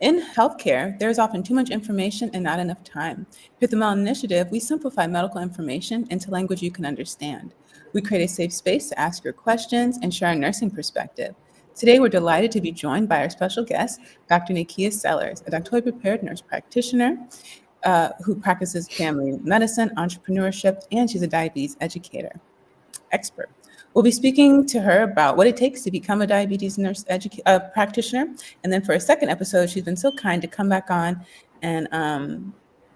In healthcare, there is often too much information and not enough time. Here at the Mel Initiative, we simplify medical information into language you can understand. We create a safe space to ask your questions and share our nursing perspective. Today, we're delighted to be joined by our special guest, Dr. Nakia Sellers, a doctorally prepared nurse practitioner who practices family medicine, entrepreneurship, and she's a diabetes educator expert. We'll be speaking to her about what it takes to become a diabetes nurse practitioner. And then for a second episode, she's been so kind to come back on and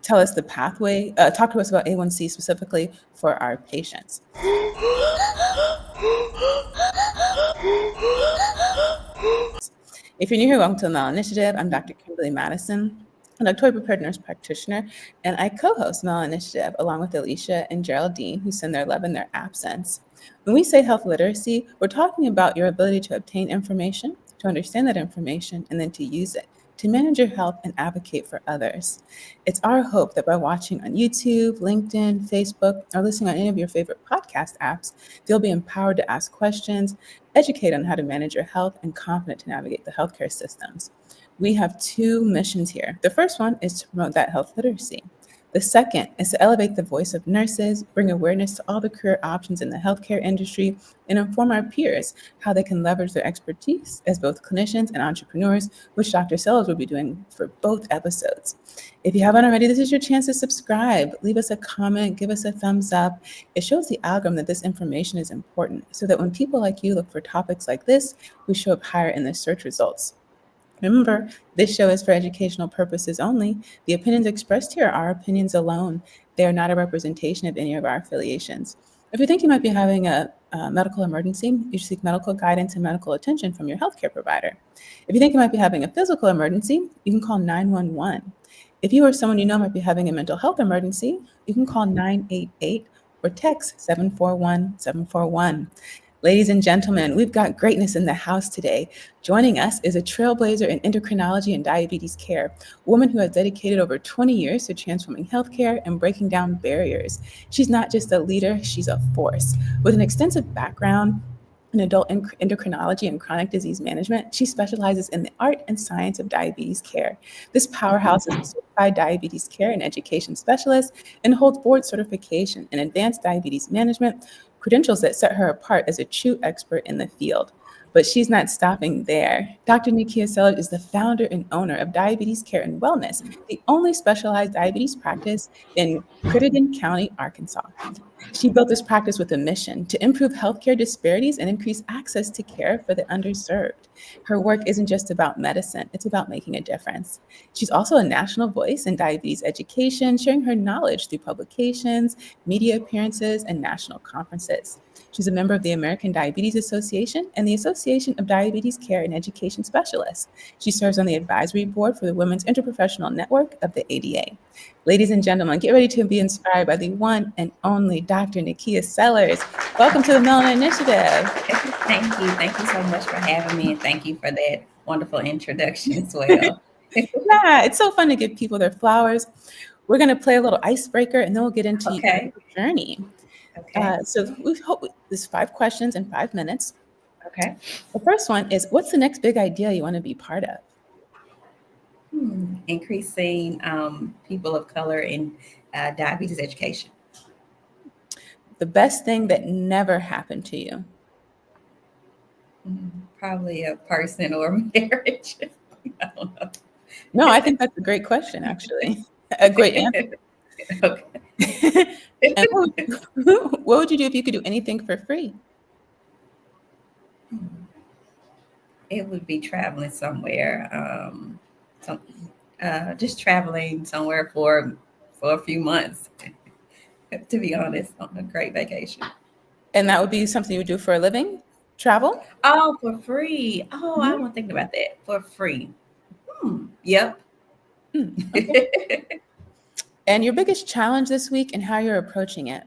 tell us the pathway, talk to us about A1C specifically for our patients. If you're new here, welcome to the Mel Initiative. I'm Dr. Kimberly Madison, a doctorally prepared nurse practitioner, and I co-host Mel Initiative along with Alicia and Geraldine, who send their love in their absence. When we say health literacy, we're talking about your ability to obtain information, to understand that information, and then to use it, to manage your health and advocate for others. It's our hope that by watching on YouTube, LinkedIn, Facebook, or listening on any of your favorite podcast apps, you'll be empowered to ask questions, educate on how to manage your health, and confident to navigate the healthcare systems. We have two missions here. The first one is to promote that health literacy. The second is to elevate the voice of nurses, bring awareness to all the career options in the healthcare industry, and inform our peers how they can leverage their expertise as both clinicians and entrepreneurs, which Dr. Sellers will be doing for both episodes. If you haven't already, this is your chance to subscribe. Leave us a comment, give us a thumbs up. It shows the algorithm that this information is important so that when people like you look for topics like this, we show up higher in the search results. Remember, this show is for educational purposes only. The opinions expressed here are our opinions alone. They are not a representation of any of our affiliations. If you think you might be having a medical emergency, you should seek medical guidance and medical attention from your healthcare provider. If you think you might be having a physical emergency, you can call 911. If you or someone you know might be having a mental health emergency, you can call 988 or text 741-741. Ladies and gentlemen, we've got greatness in the house today. Joining us is a trailblazer in endocrinology and diabetes care, a woman who has dedicated over 20 years to transforming healthcare and breaking down barriers. She's not just a leader, she's a force. With an extensive background in adult endocrinology and chronic disease management, she specializes in the art and science of diabetes care. This powerhouse is a certified diabetes care and education specialist and holds board certification in advanced diabetes management, credentials that set her apart as a true expert in the field. But she's not stopping there. Dr. Nakia Sellers is the founder and owner of Diabetes Care and Wellness, the only specialized diabetes practice in Crittenden County, Arkansas. She built this practice with a mission to improve healthcare disparities and increase access to care for the underserved. Her work isn't just about medicine, it's about making a difference. She's also a national voice in diabetes education, sharing her knowledge through publications, media appearances, and national conferences. She's a member of the American Diabetes Association and the Association of Diabetes Care and Education Specialists. She serves on the advisory board for the Women's Interprofessional Network of the ADA. Ladies and gentlemen, get ready to be inspired by the one and only Dr. Nakia Sellers. Welcome to the Melanin Initiative. Thank you. Thank you so much for having me, and thank you for that wonderful introduction as well. Yeah, it's so fun to give people their flowers. We're going to play a little icebreaker, and then we'll get into Okay. your journey. Okay. So we hope there's 5 questions in 5 minutes. Okay. The first one is, what's the next big idea you want to be part of? Increasing people of color in diabetes education. The best thing that never happened to you? Probably a person or marriage. I don't know. No, I think that's a great question, actually. A great answer. Okay. And what would you do if you could do anything for free? It would be traveling somewhere. Some, just traveling somewhere for a few months. To be honest, on a great vacation. And that would be something you would do for a living? Travel? Oh, for free. Oh, I wasn't thinking about that. For free. Yep. Okay. And your biggest challenge this week and how you're approaching it?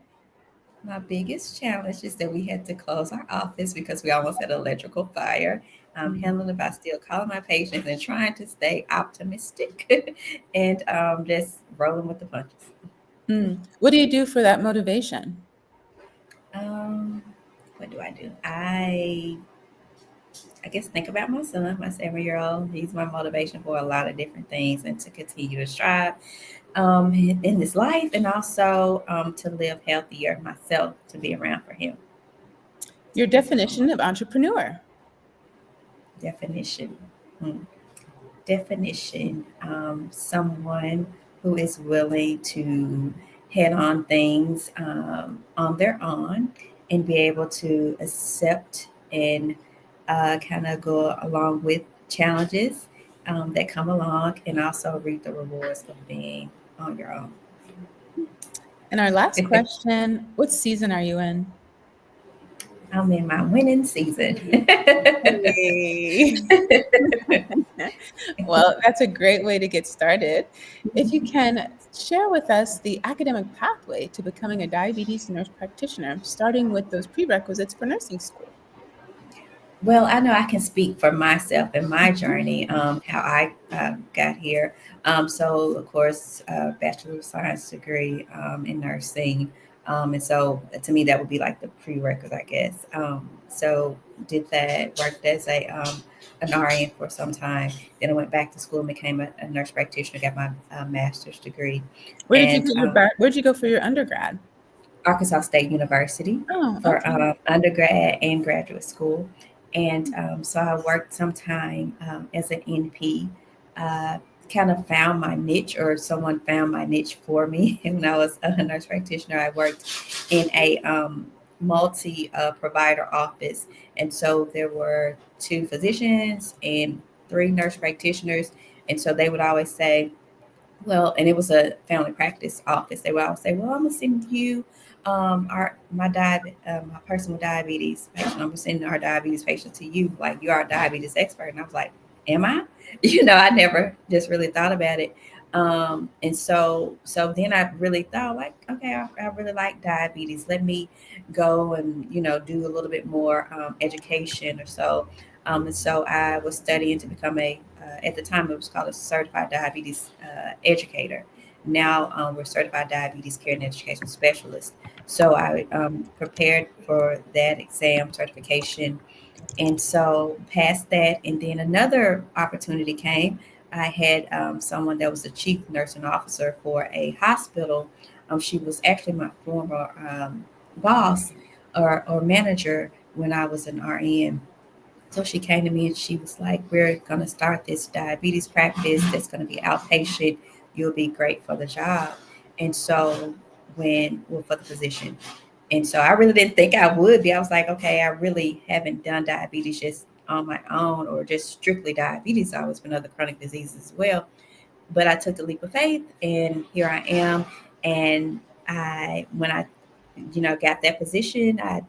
My biggest challenge is that we had to close our office because we almost had an electrical fire. I'm handling it by still calling my patients and trying to stay optimistic and just rolling with the punches. What do you do for that motivation? Um, what do? I I guess, think about my son, my 7-year-old. He's my motivation for a lot of different things and to continue to strive in this life, and also to live healthier myself, to be around for him. Your So this is one of definition of entrepreneur. my definition. Hmm. Definition, someone who is willing to head on things on their own and be able to accept and kind of go along with challenges that come along, and also reap the rewards of being on your own. And our last question, what season are you in? I'm in my winning season. Hey. Well, that's a great way to get started. If you can share with us the academic pathway to becoming a diabetes nurse practitioner, starting with those prerequisites for nursing school. Well, I know I can speak for myself and my journey, how I got here. So, of course, Bachelor of Science degree in nursing. And so, to me, that would be like the prerequisite, I guess. So, did that, worked as an RN for some time. Then I went back to school and became a nurse practitioner, got my master's degree. Where did you And get your where did you go for your undergrad? Arkansas State University Oh, for okay. undergrad and graduate school. And so I worked some time as an NP, uh, kind of found my niche, or someone found my niche for me. And when I was a nurse practitioner, I worked in a multi provider office. And so there were 2 physicians and 3 nurse practitioners. And so they would always say, well, and it was a family practice office. They would always say, "Well, I'm gonna send you my person with diabetes patient. I'm gonna send our diabetes patient to you. Like you're our diabetes expert." And I was like, "Am I?" I never just really thought about it. And so then I really thought, like, okay, I really like diabetes. Let me go and do a little bit more education or so. And so I was studying to become at the time it was called a certified diabetes educator. Now we're certified diabetes care and education specialist. So I prepared for that exam certification, and so passed that. And then another opportunity came. I had someone that was the chief nursing officer for a hospital. She was actually my former boss or manager when I was an RN. So she came to me and she was like, "We're going to start this diabetes practice that's going to be outpatient. You'll be great for the job." And so, well, for the position. And so I really didn't think I would be. I was like, okay, I really haven't done diabetes just on my own or just strictly diabetes. I've always been other chronic diseases as well. But I took the leap of faith, and here I am. And when I got that position, I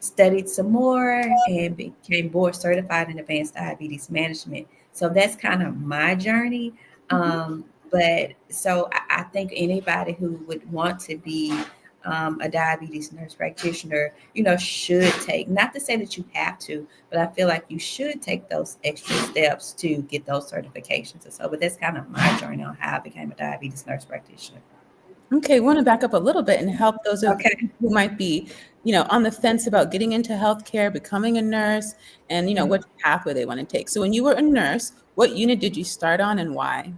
studied some more and became board certified in advanced diabetes management. So that's kind of my journey. But so I think anybody who would want to be a diabetes nurse practitioner, should take, not to say that you have to, but I feel like you should take those extra steps to get those certifications and so. But that's kind of my journey on how I became a diabetes nurse practitioner. Okay, I want to back up a little bit and help those Okay. who might be, on the fence about getting into healthcare, becoming a nurse, and Mhm. what pathway they want to take. So when you were a nurse, what unit did you start on and why?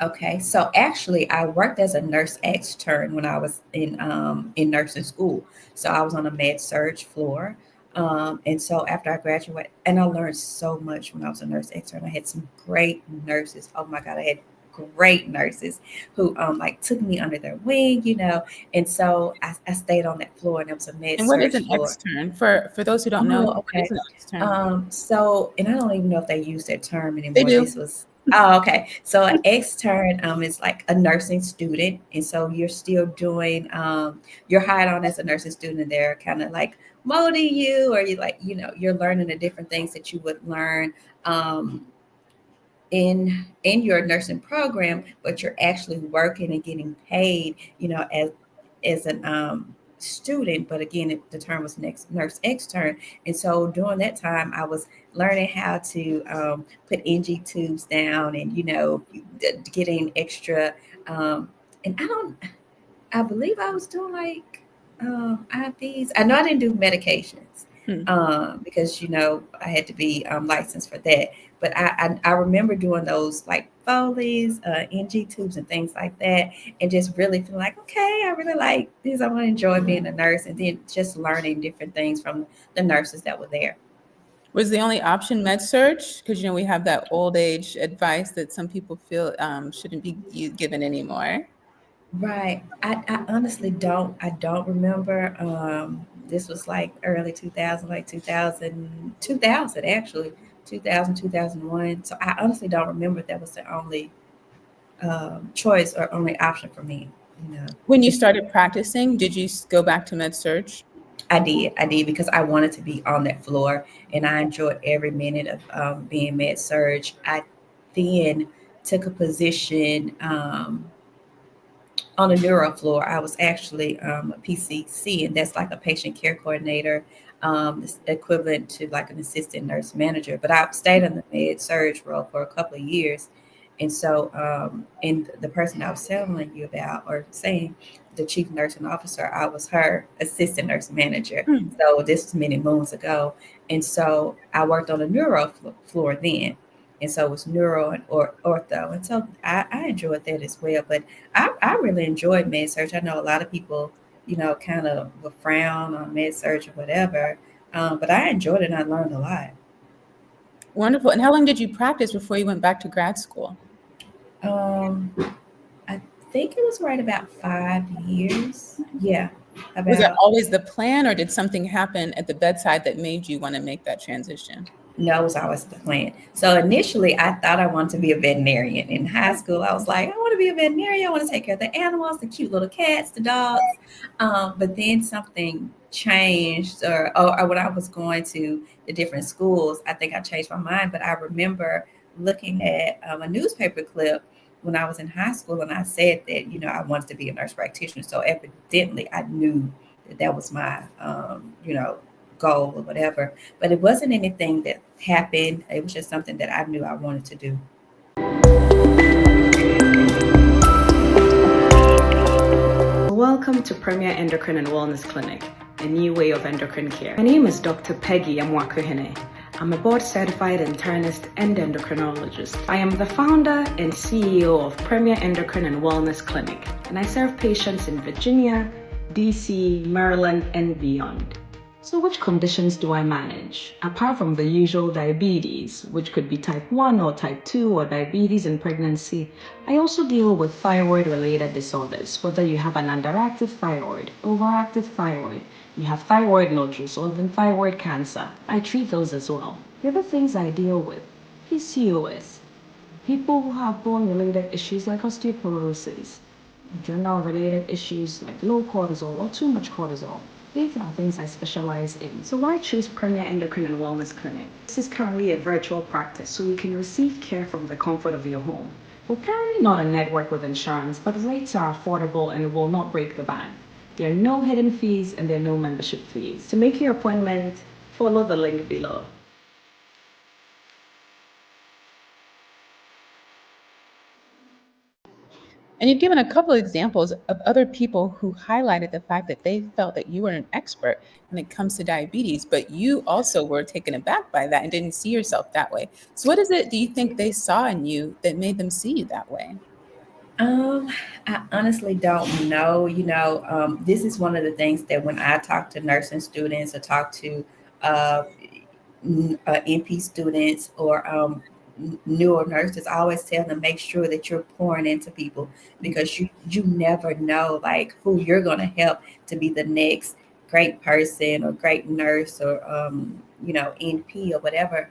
Okay, so actually, I worked as a nurse extern when I was in nursing school. So I was on a med surge floor, and so after I graduated, and I learned so much when I was a nurse extern. I had some great nurses. Oh my God, I had great nurses who like took me under their wing, and so I stayed on that floor, and it was a med And what is surge an floor. extern? For those who don't know, Oh, what is okay. an extern? So, and I don't even know if they use that term They anymore. do. This was, oh, okay. So an extern is like a nursing student. And so you're still doing, you're hired on as a nursing student, and they're kind of like molding you, or you like, you're learning the different things that you would learn. In your nursing program, but you're actually working and getting paid, as an student. But again, the term was next nurse extern, and so during that time, I was learning how to put NG tubes down, and getting extra. Um, and I believe I was doing like IVs. I know I didn't do medications. Hmm. because I had to be licensed for that. But I remember doing those like Foley's, NG tubes, and things like that, and just really feeling like, okay, I really like this. I want to enjoy being a nurse, and then just learning different things from the nurses that were there. Was the only option med surge? Because we have that old age advice that some people feel shouldn't be given anymore. Right. I honestly don't. I don't remember. This was like early 2000, like 2000 actually, 2000 2001. So I honestly don't remember if that was the only choice or only option for me. You know, When you started practicing, did you go back to med surge? I did because I wanted to be on that floor, and I enjoyed every minute of being med surge. I then took a position. On the neuro floor, I was actually a PCC, and that's like a patient care coordinator, it's equivalent to like an assistant nurse manager. But I stayed in the med surge role for a couple of years. And so, and the person I was telling you about, or saying, the chief nursing officer, I was her assistant nurse manager. Hmm. So this was many moons ago. And so I worked on the neuro floor then. And so it was neuro and ortho. And so I enjoyed that as well. But I really enjoyed med surg. I know a lot of people, kind of will frown on med surg or whatever, but I enjoyed it and I learned a lot. Wonderful. And how long did you practice before you went back to grad school? Um, I think it was right about 5 years. Yeah, Was that about. always the plan, or did something happen at the bedside that made you want to make that transition? No, it was always the plan. So initially, I thought I wanted to be a veterinarian. In high school, I was like, I want to be a veterinarian. I want to take care of the animals, the cute little cats, the dogs. But then something changed, or when I was going to the different schools, I think I changed my mind. But I remember looking at a newspaper clip when I was in high school, and I said that I wanted to be a nurse practitioner. So evidently, I knew that that was my goal or whatever, but it wasn't anything that happened. It was just something that I knew I wanted to do. Welcome to Premier Endocrine and Wellness Clinic, a new way of endocrine care. My name is Dr. Peggy Amwakuhene. I'm a board certified internist and endocrinologist. I am the founder and CEO of Premier Endocrine and Wellness Clinic, and I serve patients in Virginia, DC, Maryland, and beyond. So which conditions do I manage? Apart from the usual diabetes, which could be type 1 or type 2 or diabetes in pregnancy, I also deal with thyroid-related disorders, whether you have an underactive thyroid, overactive thyroid, you have thyroid nodules, or even thyroid cancer. I treat those as well. The other things I deal with, PCOS, people who have bone-related issues like osteoporosis, adrenal-related issues like low cortisol or too much cortisol. These are things I specialize in. So why choose Premier Endocrine and Wellness Clinic? This is currently a virtual practice, so you can receive care from the comfort of your home. We're currently not a network with insurance, but rates are affordable and will not break the bank. There are no hidden fees and there are no membership fees. To make your appointment, follow the link below. And you've given a couple of examples of other people who highlighted the fact that they felt that you were an expert when it comes to diabetes, but you also were taken aback by that and didn't see yourself that way. So, what is it do you think they saw in you that made them see you that way? Um, I honestly don't know. This is one of the things that when I talk to nursing students or talk to uh, NP students or newer nurses, I always tell them make sure that you're pouring into people because you never know like who you're going to help to be the next great person or great nurse or NP or whatever,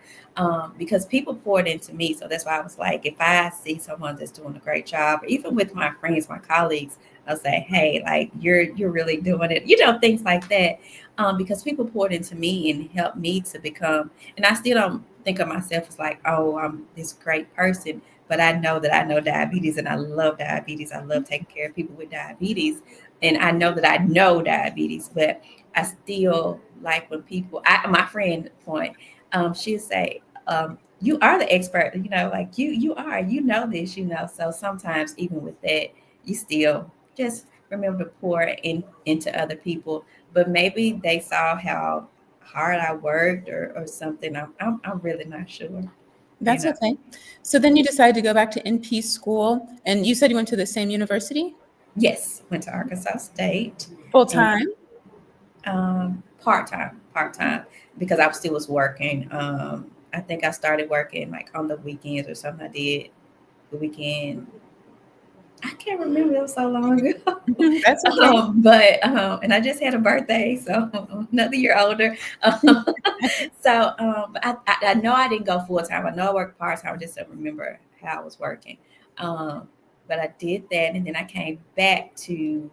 because people poured into me. So that's why I was like, if I see someone that's doing a great job, even with my friends, my colleagues, I'll say, hey, like you're really doing it, things like that, because people poured into me and helped me to become. And I still don't think of myself as like, oh, I'm this great person, but I know that I know diabetes and I love diabetes. I love taking care of people with diabetes, and I know that I know diabetes, but I still like when people. My friend point, she'll say, "You are the expert. Like you are. You know this. So sometimes even with that, you still just remember to pour into other people. But maybe they saw how hard I worked or something. I'm really not sure. That's okay. So then you decided to go back to NP school, and you said you went to the same university? Yes, went to Arkansas State. Full And time? part time, because I still was working. I think I started working like on the weekends or something. I did the weekend. I can't remember. It was so long ago. That's okay. And I just had a birthday, so I'm another year older. But I know I didn't go full time. I know I worked part time. I just don't remember how I was working. Um, but I did that, and then I came back to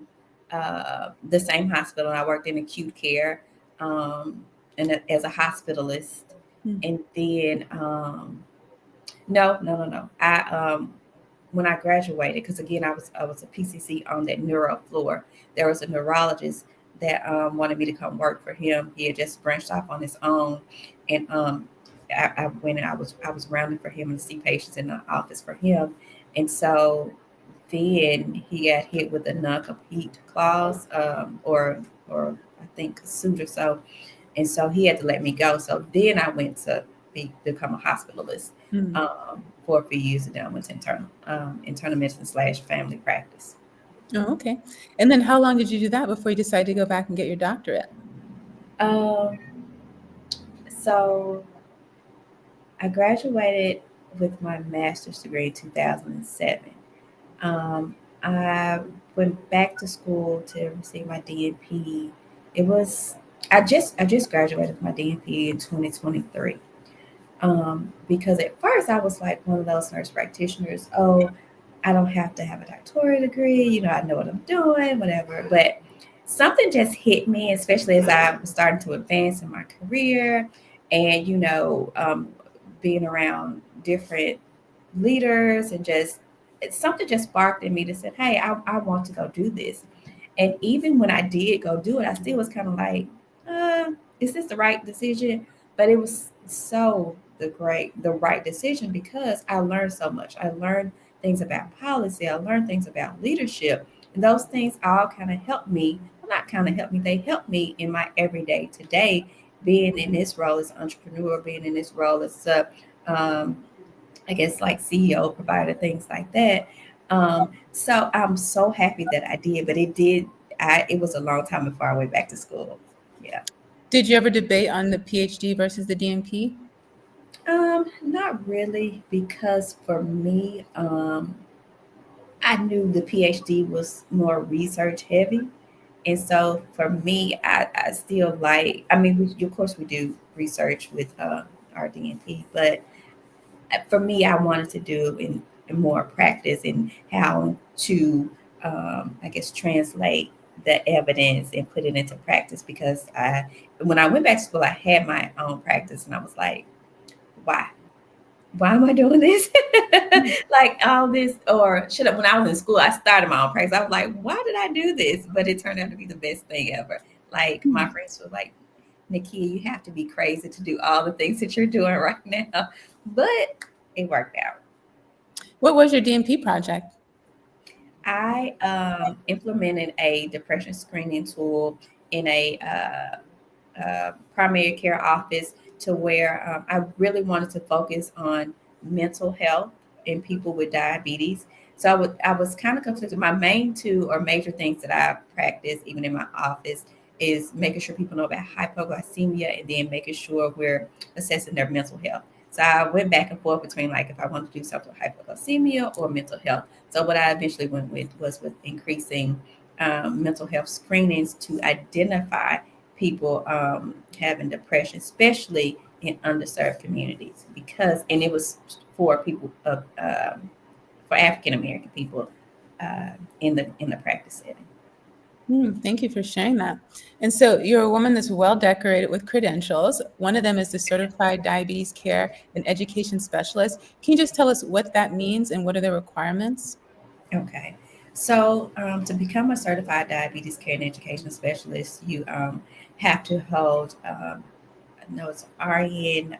the same hospital. I worked in acute care, as a hospitalist, Hmm. and then no. When I graduated, because again I was a PCC on that neuro floor. There was a neurologist that wanted me to come work for him. He had just branched off on his own, and I went and I was rounding for him and see patients in the office for him, and so then he got hit with a non-compete clause, or I think a suit or so, and so he had to let me go. So then I went to become a hospitalist Hmm. for a few years, and then I went to internal medicine / family practice. Oh, okay. And then how long did you do that before you decided to go back and get your doctorate? Um, so I graduated with my master's degree in 2007. I went back to school to receive my DNP. It was I just graduated with my DNP in 2023. Because at first I was like one of those nurse practitioners. Oh, I don't have to have a doctoral degree. I know what I'm doing, whatever. But something just hit me, especially as I was starting to advance in my career, and being around different leaders, and something just sparked in me to say, hey, I want to go do this. And even when I did go do it, I still was kind of like, is this the right decision? But it was the right decision, because I learned so much. I learned things about policy. I learned things about leadership. And those things all kind of helped me. Well, not kind of helped me, they helped me in my everyday today, being in this role as an entrepreneur, being in this role as a, I guess, like CEO, provider, things like that. So I'm so happy that I did, but it was a long time before I went back to school. Yeah. Did you ever debate on the PhD versus the DNP? Not really, because for me, I knew the PhD was more research heavy. And so for me, I still like, I mean, of course we do research with our DNP, but for me, I wanted to do in more practice in how to, I guess, translate the evidence and put it into practice. Because when I went back to school, I had my own practice, and I was like, why? Why am I doing this? Like all this, or should have, when I was in school, I started my own practice. I was like, why did I do this? But it turned out to be the best thing ever. Like my friends were like, Nikki, you have to be crazy to do all the things that you're doing right now. But it worked out. What was your DNP project? I implemented a depression screening tool in a primary care office, to where I really wanted to focus on mental health in people with diabetes. So I was kind of conflicted. My main two or major things that I practice, even in my office, is making sure people know about hypoglycemia, and then making sure we're assessing their mental health. So I went back and forth between, like, if I wanted to do something with hypoglycemia or mental health. So what I eventually went with was with increasing mental health screenings to identify people having depression, especially in underserved communities, and it was for people of for African American people in the practice setting. Thank you for sharing that. And so you're a woman that's well decorated with credentials. One of them is the Certified Diabetes Care and Education Specialist. Can you just tell us what that means and what are the requirements? Okay, so to become a certified diabetes care and education specialist, you have to hold no, it's RN.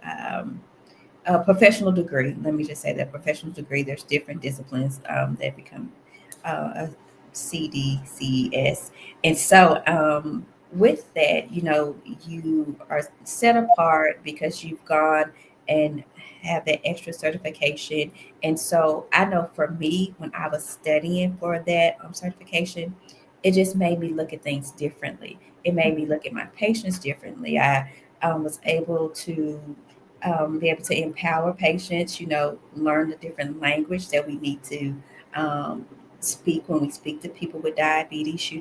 A professional degree. Let me just say that professional degree. There's different disciplines that become a CDCES, and so with that, you are set apart because you've gone and have that extra certification. And so I know for me, when I was studying for that certification, it just made me look at things differently. It made me look at my patients differently. I was able to be able to empower patients, learn the different language that we need to um, speak when we speak to people with diabetes,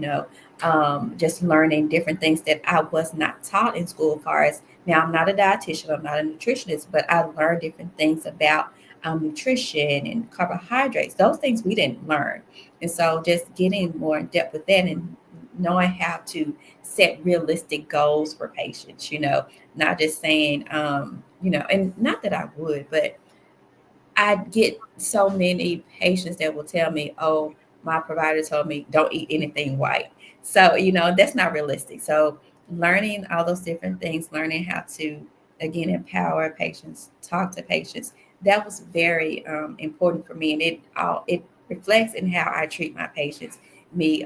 just learning different things that I was not taught in school. As far as now, I'm not a dietitian, I'm not a nutritionist, but I learned different things about nutrition and carbohydrates. Those things we didn't learn, and so just getting more in depth with that and knowing how to set realistic goals for patients. Not just saying, and not that I would, but I get so many patients that will tell me, oh, my provider told me don't eat anything white. So, that's not realistic. So, learning all those different things, learning how to, again, empower patients, talk to patients, that was very important for me. And it reflects in how I treat my patients, me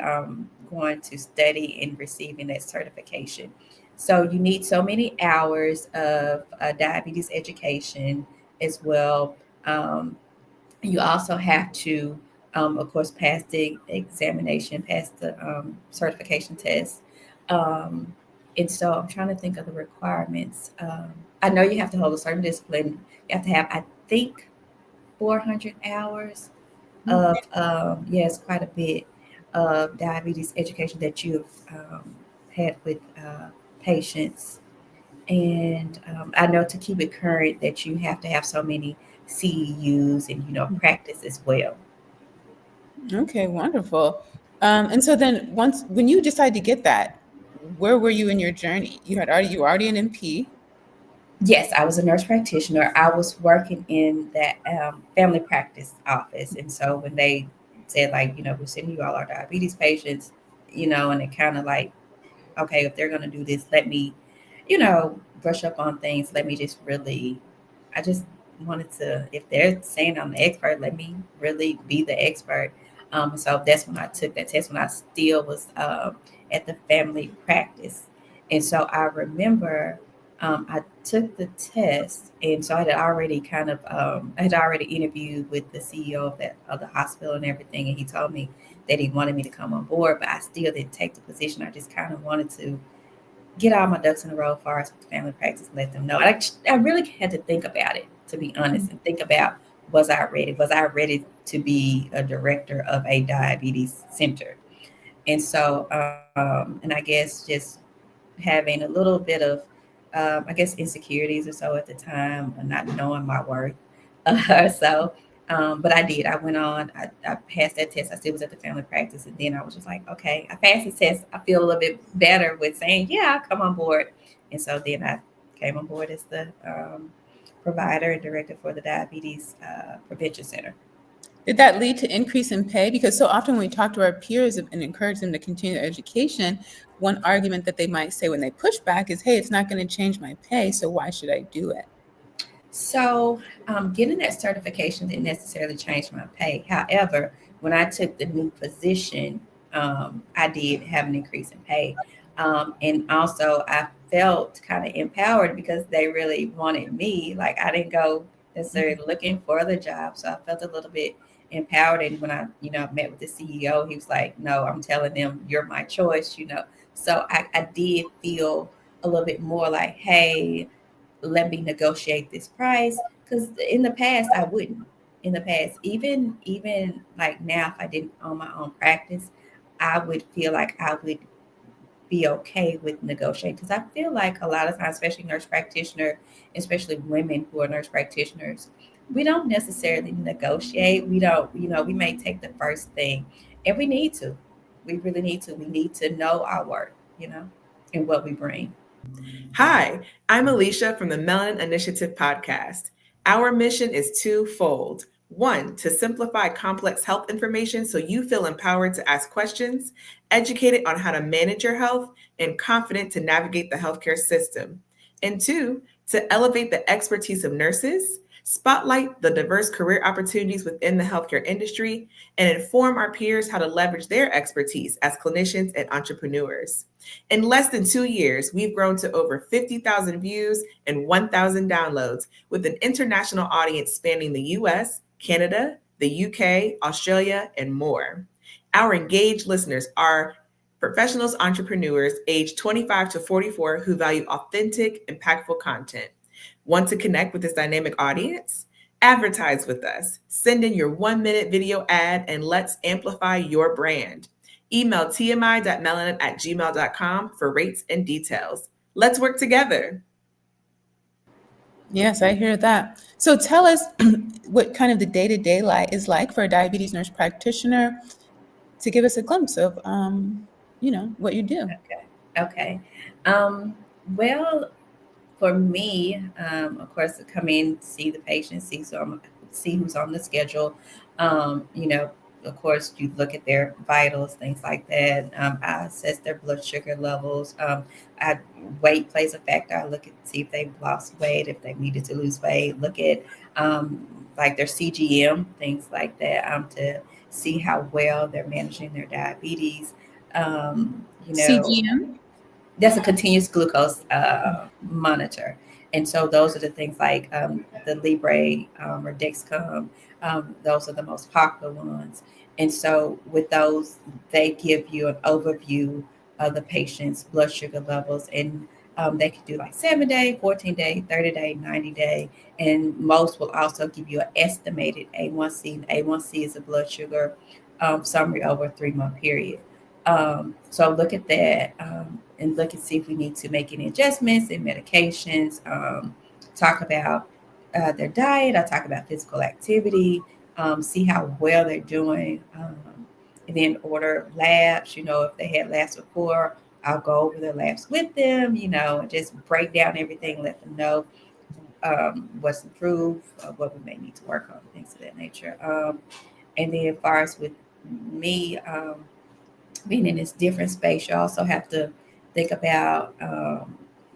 going to study and receiving that certification. So, you need so many hours of diabetes education as well. You also have to, of course, pass the examination, pass the certification test. Um, and so I'm trying to think of the requirements. I know you have to hold a certain discipline. You have to have, I think, 400 hours of, yes, quite a bit of diabetes education that you've had with patients. And I know to keep it current that you have to have so many CEUs and practice as well. Okay, wonderful. And so then once when you decided to get that, where were you in your journey? You were already an MP. Yes, I was a nurse practitioner. I was working in that family practice office, and so when they said like, we're sending you all our diabetes patients, and it kind of like, okay, if they're going to do this, let me, brush up on things. Let me just really, I just wanted to, if they're saying I'm the expert, let me really be the expert. So that's when I took that test when I still was at the family practice. And so I remember I took the test, and so I had already I had already interviewed with the CEO of the hospital and everything, and he told me that he wanted me to come on board, but I still didn't take the position. I just kind of wanted to get all my ducks in a row as far as with the family practice and let them know. I really had to think about it, to be honest, and think about, was I ready? Was I ready to be a director of a diabetes center? And so, and I guess just having a little bit of, I guess, insecurities or so at the time, and not knowing my worth. But I did. I went on. I passed that test. I still was at the family practice, and then I was just like, okay, I passed the test. I feel a little bit better with saying, yeah, I'll come on board. And so then I came on board as the provider and director for the Diabetes Prevention Center. Did that lead to increase in pay? Because so often when we talk to our peers and encourage them to continue their education, one argument that they might say when they push back is, hey, it's not going to change my pay, so why should I do it? So, getting that certification didn't necessarily change my pay. However, when I took the new position, I did have an increase in pay. And also, I felt kind of empowered because they really wanted me. Like, I didn't go necessarily looking for the job. So, I felt a little bit empowered. And when I, met with the CEO, he was like, no, I'm telling them you're my choice. So, I did feel a little bit more like, hey, let me negotiate this price, because in the past I wouldn't. In the past, even like now, if I didn't own my own practice, I would feel like I would be okay with negotiating, because I feel like a lot of times, especially nurse practitioner, especially women who are nurse practitioners, we don't necessarily negotiate. We don't, we may take the first thing, and we need to. We really need to. We need to know our worth, and what we bring. Hi, I'm Alicia from the Melanin Initiative podcast. Our mission is twofold. One, to simplify complex health information so you feel empowered to ask questions, educated on how to manage your health, and confident to navigate the healthcare system. And two, to elevate the expertise of nurses spotlight the diverse career opportunities within the healthcare industry, and inform our peers how to leverage their expertise as clinicians and entrepreneurs. In less than 2 years, we've grown to over 50,000 views and 1,000 downloads, with an international audience spanning the US, Canada, the UK, Australia, and more. Our engaged listeners are professionals, entrepreneurs aged 25 to 44 who value authentic, impactful content. Want to connect with this dynamic audience? Advertise with us. Send in your 1-minute video ad and let's amplify your brand. Email tmi.melanin@gmail.com for rates and details. Let's work together. Yes, I hear that. So tell us what kind of the day-to-day is like for a diabetes nurse practitioner, to give us a glimpse of, what you do. Okay. Well, for me, of course, to come in, see the patient, see who's on the schedule. You know, of course, you look at their vitals, things like that. I assess their blood sugar levels. Weight plays a factor. I look at see if they've lost weight, if they needed to lose weight. Look at like their CGM, things like that, to see how well they're managing their diabetes. CGM? That's a continuous glucose monitor. And so those are the things like the Libre or Dexcom. Those are the most popular ones. And so with those, they give you an overview of the patient's blood sugar levels. And they can do like 7-day, 14-day, 30-day, 90-day. And most will also give you an estimated A1C. And A1C is a blood sugar summary over a 3-month period. So look at that and look and see if we need to make any adjustments in medications. Talk about their diet. I talk about physical activity. See how well they're doing. And then order labs. If they had labs before, I'll go over their labs with them, and just break down everything, let them know what's improved, what we may need to work on, things of that nature. And then as far as with me, being in this different space, you also have to think about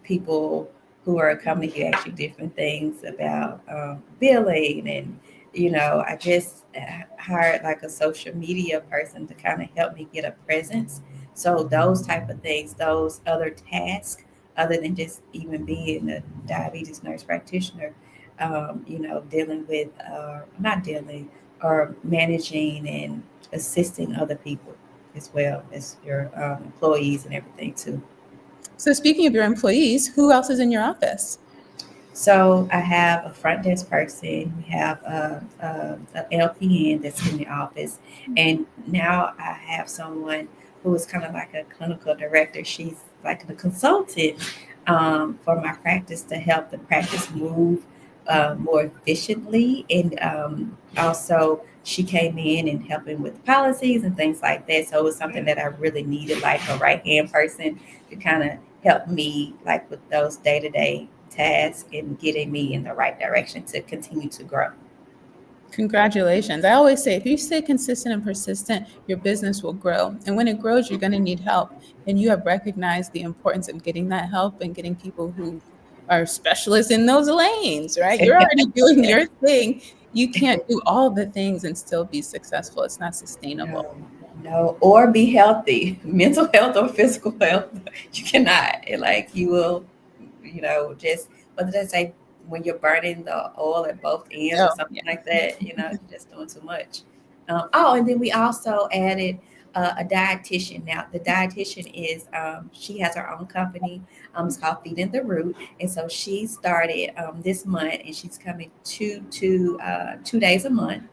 people who are coming to you asking different things about billing. And, I just hired like a social media person to kind of help me get a presence. So those type of things, those other tasks, other than just even being a diabetes nurse practitioner, dealing with, not dealing, or managing and assisting other people as well as your employees and everything too. So speaking of your employees, who else is in your office? So I have a front desk person. We have an LPN that's in the office, and now I have someone who is kind of like a clinical director. She's like the consultant for my practice to help the practice move more efficiently, and also she came in and helping with policies and things like that. So it was something that I really needed, like a right hand person to kind of help me like with those day-to-day tasks and getting me in the right direction to continue to grow. Congratulations. I always say if you stay consistent and persistent, your business will grow. And when it grows, you're going to need help. And you have recognized the importance of getting that help and getting people who are specialists in those lanes, right? You're already doing your thing. You can't do all the things and still be successful. It's not sustainable. No, or be healthy, mental health or physical health. You cannot. Like you will, just what did I say? When you're burning the oil at both ends or something like that, you're just doing too much. And then we also added a dietitian. Now, the dietitian is she has her own company. It's called Feeding the Root, and so she started this month, and she's coming 2 days a month.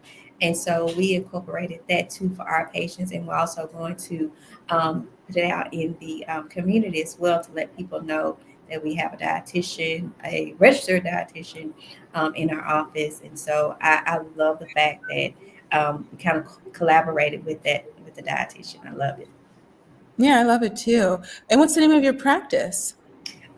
And so we incorporated that too for our patients, and we're also going to put it out in the community as well to let people know that we have a dietitian, a registered dietitian in our office. And so I love the fact that we kind of collaborated with the dietitian. I love it. Yeah, I love it too. And what's the name of your practice?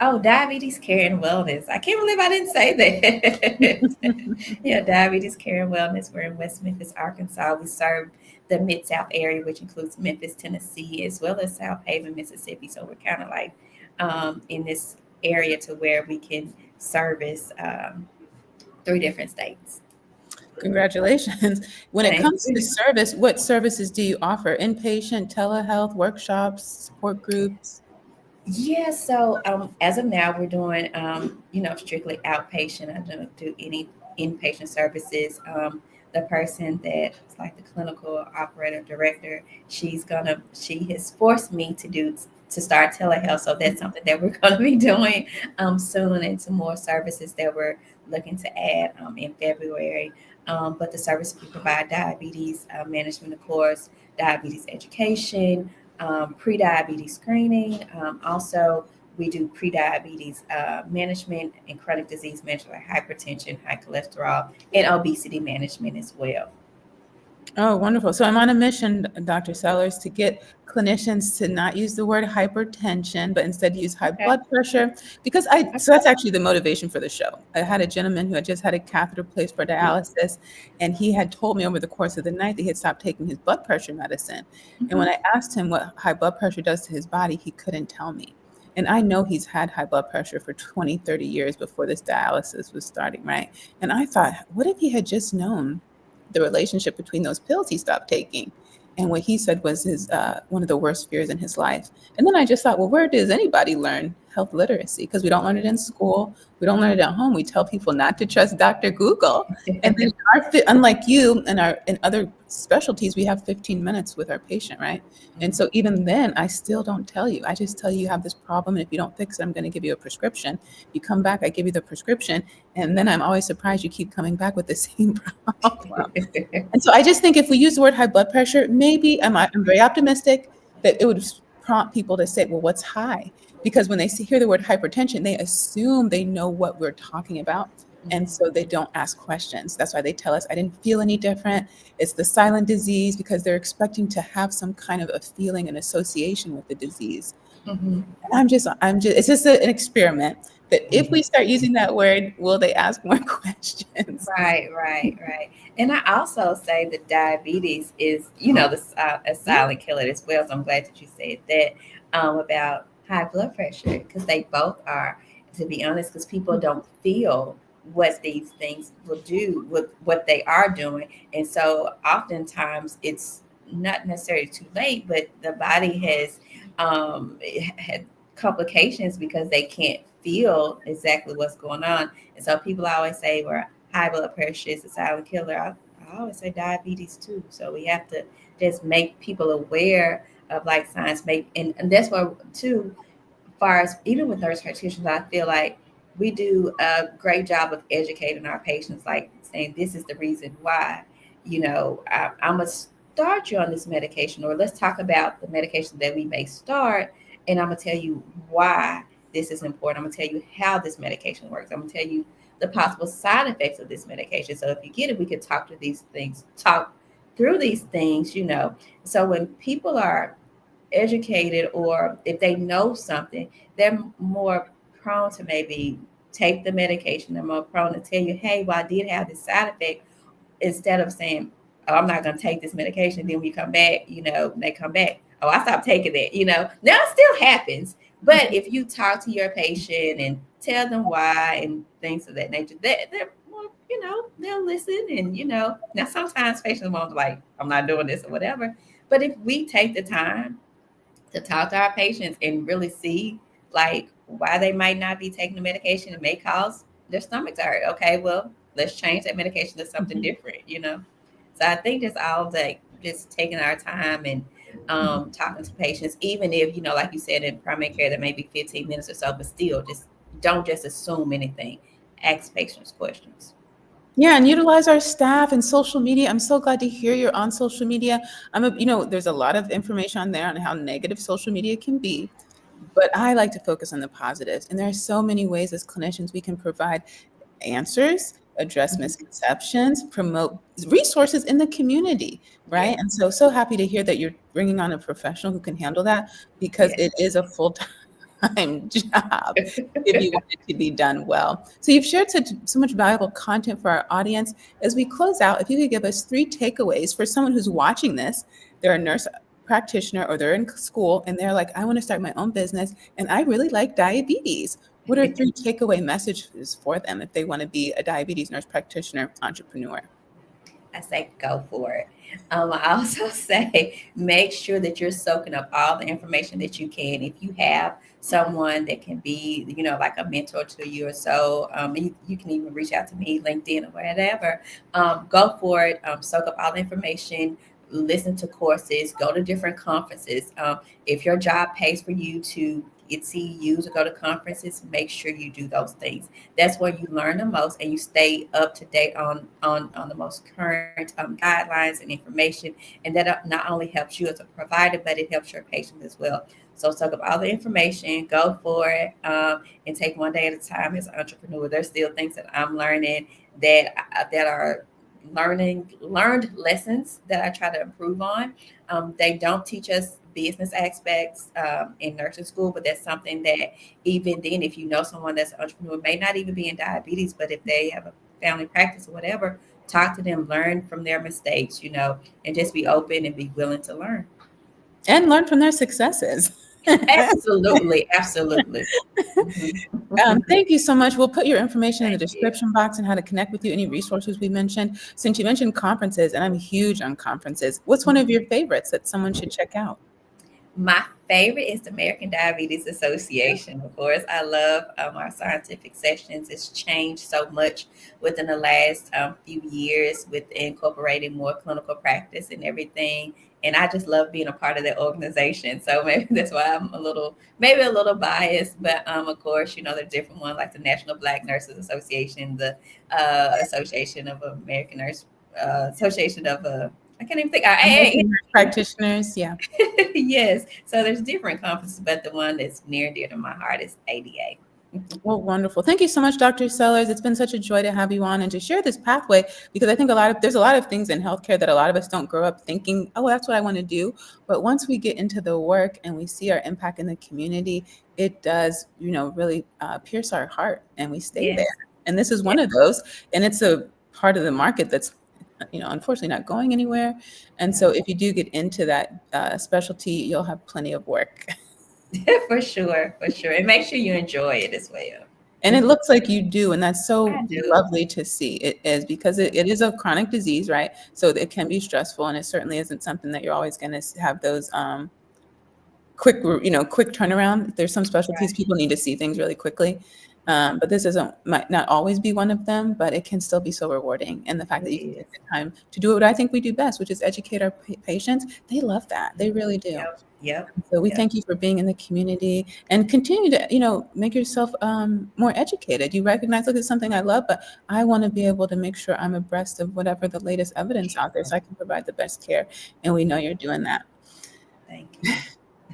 Oh, Diabetes Care and Wellness. I can't believe I didn't say that. Yeah, Diabetes Care and Wellness. We're in West Memphis, Arkansas. We serve the Mid-South area, which includes Memphis, Tennessee, as well as South Haven, Mississippi. So we're kind of like in this area to where we can service 3 different states. Congratulations. When it Thank comes to you. service, what services do you offer? Inpatient, telehealth, workshops, support groups? Yeah, so as of now, we're doing, strictly outpatient. I don't do any inpatient services. The person that's like the clinical operator director, she has forced me to start telehealth. So that's something that we're going to be doing soon, and some more services that we're looking to add in February. But the services we provide: diabetes management, of course, diabetes education, pre-diabetes screening. Also, we do pre-diabetes management and chronic disease management, like hypertension, high cholesterol, and obesity management as well. Oh, wonderful. So I'm on a mission, Dr. Sellers, to get clinicians to not use the word hypertension, but instead use high Okay. blood pressure. So that's actually the motivation for the show. I had a gentleman who had just had a catheter placed for dialysis, and he had told me over the course of the night that he had stopped taking his blood pressure medicine. And when I asked him what high blood pressure does to his body, he couldn't tell me. And I know he's had high blood pressure for 20, 30 years before this dialysis was starting, right? And I thought, what if he had just known the relationship between those pills he stopped taking? And what he said was his one of the worst fears in his life. And then I just thought, well, where does anybody learn health literacy? Because we don't learn it in school. We don't learn it at home. We tell people not to trust Dr. Google. And then unlike you and in other specialties, we have 15 minutes with our patient, right? And so even then, I still don't tell you. I just tell you have this problem, and if you don't fix it, I'm going to give you a prescription. You come back, I give you the prescription, and then I'm always surprised you keep coming back with the same problem. And so I just think if we use the word high blood pressure, maybe I'm very optimistic that it would prompt people to say, well, what's high? Because when they hear the word hypertension, they assume they know what we're talking about. And so they don't ask questions. That's why they tell us, I didn't feel any different. It's the silent disease, because they're expecting to have some kind of a feeling and association with the disease. Mhm. And it's just an experiment that if we start using that word, will they ask more questions? Right. And I also say that diabetes is, a silent killer as well. So I'm glad that you said that about high blood pressure, because they both are, to be honest, because people don't feel what these things will do with what they are doing. And so oftentimes it's not necessarily too late, but the body has had complications because they can't feel exactly what's going on. And so people always say, well, high blood pressure is a silent killer. I always say diabetes too. So we have to just make people aware of like science, and that's why too, far as even with nurse practitioners, I feel like we do a great job of educating our patients, like saying this is the reason why, I'm gonna start you on this medication, or let's talk about the medication that we may start, and I'm gonna tell you why this is important. I'm gonna tell you how this medication works. I'm gonna tell you the possible side effects of this medication. So if you get it, we could talk through these things. So when people are educated, or if they know something, they're more prone to maybe take the medication. They're more prone to tell you, hey, well, I did have this side effect, instead of saying, oh, I'm not going to take this medication. Then when you come back, they come back, oh, I stopped taking it. Now it still happens. But if you talk to your patient and tell them why and things of that nature, they're more, they'll listen. And, now sometimes patients won't, like, I'm not doing this or whatever. But if we take the time to talk to our patients and really see like why they might not be taking the medication, it may cause their stomach to hurt. Okay, well, let's change that medication to something different. So I think just all like just taking our time and talking to patients, even if, like you said, in primary care, that may be 15 minutes or so, but still just don't just assume anything. Ask patients questions. Yeah, and utilize our staff and social media. I'm so glad to hear you're on social media. There's a lot of information on there on how negative social media can be, but I like to focus on the positives. And there are so many ways as clinicians we can provide answers, address misconceptions, promote resources in the community, right? Yeah. And so happy to hear that you're bringing on a professional who can handle that, because Yeah. it is a full-time job if you want it to be done well. So you've shared so much valuable content for our audience. As we close out, if you could give us 3 takeaways for someone who's watching this, they're a nurse practitioner or they're in school and they're like, I want to start my own business and I really like diabetes. what are 3 takeaway messages for them if they want to be a diabetes nurse practitioner entrepreneur? I say go for it. I also say make sure that you're soaking up all the information that you can. If you have someone that can be, like a mentor to you or so, you can even reach out to me, LinkedIn or whatever. Go for it. Soak up all the information. Listen to courses. Go to different conferences. If your job pays for you to get CEUs or go to conferences, make sure you do those things. That's where you learn the most and you stay up to date on the most current guidelines and information. And that not only helps you as a provider, but it helps your patients as well. So soak up all the information, go for it, and take one day at a time as an entrepreneur. There's still things that I'm learning that are learned lessons that I try to improve on. They don't teach us business aspects in nursing school, but that's something that even then, if you know someone that's an entrepreneur, may not even be in diabetes, but if they have a family practice or whatever, talk to them, learn from their mistakes, and just be open and be willing to learn. And learn from their successes. Absolutely. Thank you so much. We'll put your information in the description box and how to connect with you, any resources we mentioned. Since you mentioned conferences, and I'm huge on conferences, what's one of your favorites that someone should check out? My favorite is the American Diabetes Association. Of course, I love our scientific sessions. It's changed so much within the last few years with incorporating more clinical practice and everything. And I just love being a part of that organization. So maybe that's why I'm a little biased. But of course, there's different ones like the National Black Nurses Association, the Association of American Nurse, Association of I can't even think. Practitioners, yeah. Yes. So there's different conferences, but the one that's near and dear to my heart is ADA. Well, wonderful. Thank you so much, Dr. Sellers. It's been such a joy to have you on and to share this pathway, because I think there's a lot of things in healthcare that a lot of us don't grow up thinking, oh, that's what I want to do. But once we get into the work and we see our impact in the community, it does, really pierce our heart, and we stay there. And this is one of those, and it's a part of the market that's unfortunately not going anywhere. And so if you do get into that specialty, you'll have plenty of work. For sure. And make sure you enjoy it as well. And it looks like you do. And that's so lovely to see. It is, because it is a chronic disease, right? So it can be stressful, and it certainly isn't something that you're always going to have those quick turnaround. There's some specialties people need to see things really quickly. But this might not always be one of them, but it can still be so rewarding. And the fact that you can take the time to do what I think we do best, which is educate our patients, they love that. They really do. Yep. So we thank you for being in the community and continue to, make yourself more educated. You recognize, look, it's something I love, but I want to be able to make sure I'm abreast of whatever the latest evidence out there so I can provide the best care. And we know you're doing that. Thank you.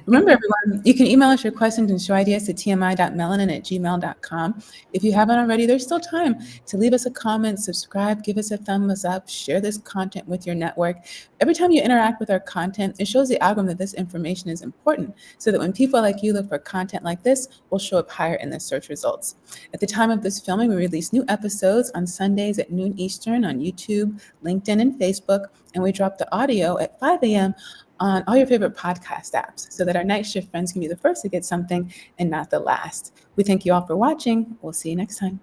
Remember, everyone, you can email us your questions and show ideas to tmi.melanin@gmail.com. If you haven't already, there's still time to leave us a comment, subscribe, give us a thumbs up, share this content with your network. Every time you interact with our content, it shows the algorithm that this information is important, so that when people like you look for content like this, we'll show up higher in the search results. At the time of this filming, we release new episodes on Sundays at noon Eastern on YouTube, LinkedIn, and Facebook, and we drop the audio at 5 a.m. on all your favorite podcast apps, so that our night shift friends can be the first to get something and not the last. We thank you all for watching. We'll see you next time.